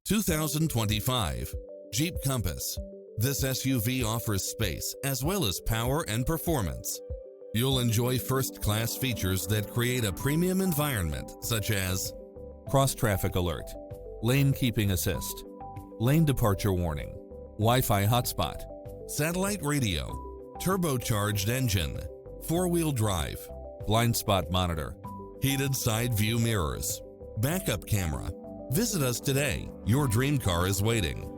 2025 Jeep Compass. This SUV offers space as well as power and performance. You'll enjoy first-class features that create a premium environment, such as cross-traffic alert, lane keeping assist, lane departure warning, Wi-Fi hotspot, satellite radio, turbocharged engine, four-wheel drive, blind spot monitor, heated side view mirrors, backup camera. Visit us today. Your dream car is waiting.